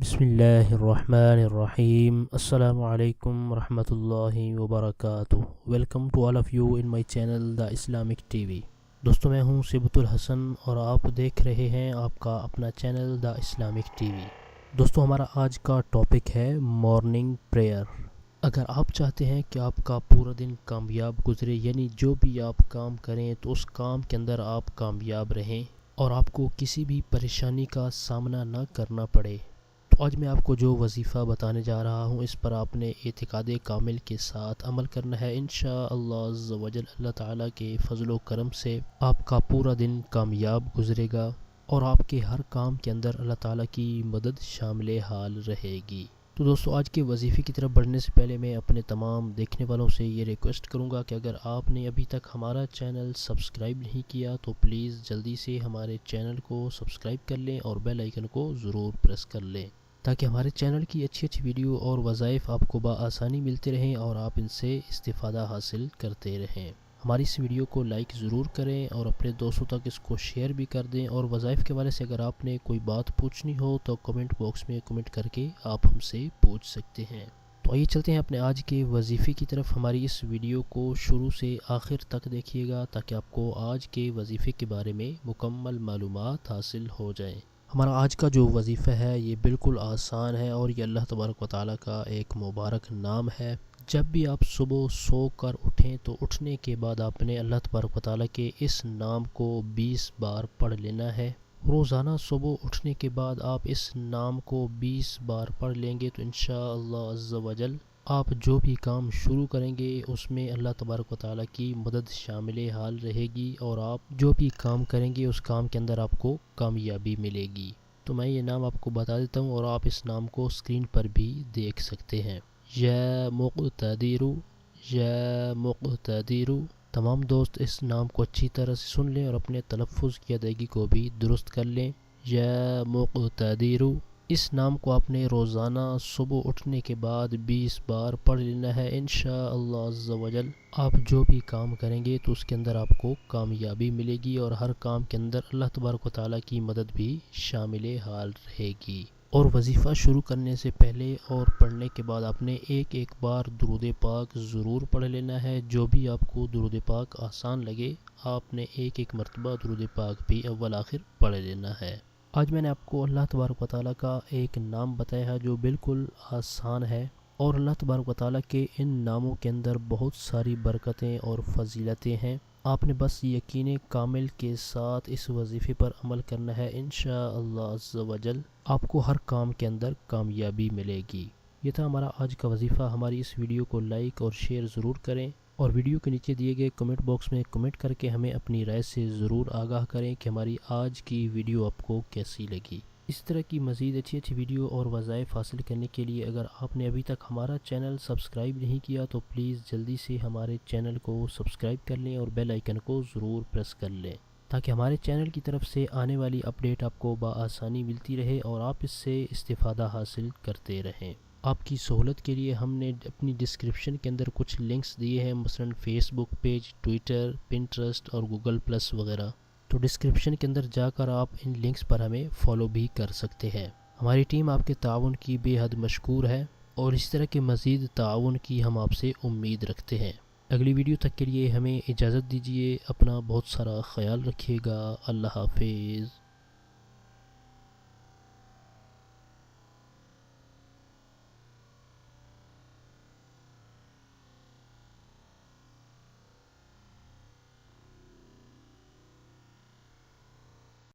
Bismillahirrahmanirrahim. Assalamualaikum warahmatullahi wabarakatuh. Welcome to all of you in my channel The Islamic TV. دوستو میں ہوں صبۃ الحسن اور آپ دیکھ رہے ہیں آپ کا اپنا channel the Islamic T V. دوستو ہمارا آج کا ٹاپک ہے مارننگ پریئر۔ اگر آپ چاہتے ہیں کہ آپ کا پورا دن کامیاب گزرے، یعنی جو بھی آپ کام کریں تو اس کام کے اندر آپ کامیاب رہیں اور آپ کو کسی بھی پریشانی کا سامنا نہ کرنا پڑے، تو آج میں آپ کو جو وظیفہ بتانے جا رہا ہوں اس پر آپ نے اعتقاد کامل کے ساتھ عمل کرنا ہے۔ انشاءاللہ عز و جل اللہ تعالیٰ کے فضل و کرم سے آپ کا پورا دن کامیاب گزرے گا اور آپ کے ہر کام کے اندر اللہ تعالیٰ کی مدد شامل حال رہے گی۔ تو دوستو آج کے وظیفے کی طرف بڑھنے سے پہلے میں اپنے تمام دیکھنے والوں سے یہ ریکویسٹ کروں گا کہ اگر آپ نے ابھی تک ہمارا چینل سبسکرائب نہیں کیا تو پلیز جلدی سے ہمارے چینل کو سبسکرائب کر لیں اور بیل آئیکن کو ضرور پریس کر لیں، تاکہ ہمارے چینل کی اچھی ویڈیو اور وظائف آپ کو بآسانی ملتے رہیں اور آپ ان سے استفادہ حاصل کرتے رہیں۔ ہماری اس ویڈیو کو لائک ضرور کریں اور اپنے دوستوں تک اس کو شیئر بھی کر دیں، اور وظائف کے حوالے سے اگر آپ نے کوئی بات پوچھنی ہو تو کمنٹ باکس میں کمنٹ کر کے آپ ہم سے پوچھ سکتے ہیں۔ تو آئیے چلتے ہیں اپنے آج کے وظیفے کی طرف۔ ہماری اس ویڈیو کو شروع سے آخر تک دیکھیے گا تاکہ آپ کو آج کے وظیفے کے بارے میں مکمل معلومات حاصل ہو جائیں۔ ہمارا آج کا جو وظیفہ ہے یہ بالکل آسان ہے اور یہ اللہ تبارک و تعالیٰ کا ایک مبارک نام ہے۔ جب بھی آپ صبح سو کر اٹھیں تو اٹھنے کے بعد آپ نے اللہ تبارک و تعالیٰ کے اس نام کو 20 بار پڑھ لینا ہے۔ روزانہ صبح اٹھنے کے بعد آپ اس نام کو 20 بار پڑھ لیں گے تو انشاءاللہ عز و جل آپ جو بھی کام شروع کریں گے اس میں اللہ تبارک و تعالیٰ کی مدد شامل حال رہے گی اور آپ جو بھی کام کریں گے اس کام کے اندر آپ کو کامیابی ملے گی۔ تو میں یہ نام آپ کو بتا دیتا ہوں اور آپ اس نام کو اسکرین پر بھی دیکھ سکتے ہیں۔ یا مقتدر، یا مقتدر۔ تمام دوست اس نام کو اچھی طرح سے سن لیں اور اپنے تلفظ کی ادائیگی کو بھی درست کر لیں۔ یا مقتدر، اس نام کو آپ نے روزانہ صبح اٹھنے کے بعد 20 بار پڑھ لینا ہے۔ انشاءاللہ عز و جل آپ جو بھی کام کریں گے تو اس کے اندر آپ کو کامیابی ملے گی اور ہر کام کے اندر اللہ تبارک و تعالیٰ کی مدد بھی شامل حال رہے گی۔ اور وظیفہ شروع کرنے سے پہلے اور پڑھنے کے بعد آپ نے ایک بار درود پاک ضرور پڑھ لینا ہے۔ جو بھی آپ کو درود پاک آسان لگے آپ نے ایک مرتبہ درود پاک بھی اول آخر پڑھ لینا ہے۔ آج میں نے آپ کو اللہ تبارک و تعالیٰ کا ایک نام بتایا ہے جو بالکل آسان ہے، اور اللہ تبارک و تعالیٰ کے ان ناموں کے اندر بہت ساری برکتیں اور فضیلتیں ہیں۔ آپ نے بس یقین کامل کے ساتھ اس وظیفے پر عمل کرنا ہے۔ انشاءاللہ عز و جل آپ کو ہر کام کے اندر کامیابی ملے گی۔ یہ تھا ہمارا آج کا وظیفہ۔ ہماری اس ویڈیو کو لائک اور شیئر ضرور کریں اور ویڈیو کے نیچے دیے گئے کمنٹ باکس میں کمنٹ کر کے ہمیں اپنی رائے سے ضرور آگاہ کریں کہ ہماری آج کی ویڈیو آپ کو کیسی لگی۔ اس طرح کی مزید اچھی ویڈیو اور وظائف حاصل کرنے کے لیے اگر آپ نے ابھی تک ہمارا چینل سبسکرائب نہیں کیا تو پلیز جلدی سے ہمارے چینل کو سبسکرائب کر لیں اور بیل آئیکن کو ضرور پریس کر لیں، تاکہ ہمارے چینل کی طرف سے آنے والی اپڈیٹ آپ کو بآسانی ملتی رہے اور آپ اس سے استفادہ حاصل کرتے رہیں۔ آپ کی سہولت کے لیے ہم نے اپنی ڈسکرپشن کے اندر کچھ لنکس دیے ہیں، مثلا فیس بک پیج، ٹویٹر، پنٹرسٹ اور گوگل پلس وغیرہ۔ تو ڈسکرپشن کے اندر جا کر آپ ان لنکس پر ہمیں فالو بھی کر سکتے ہیں۔ ہماری ٹیم آپ کے تعاون کی بے حد مشکور ہے اور اس طرح کے مزید تعاون کی ہم آپ سے امید رکھتے ہیں۔ اگلی ویڈیو تک کے لیے ہمیں اجازت دیجیے۔ اپنا بہت سارا خیال رکھیے گا۔ اللہ حافظ۔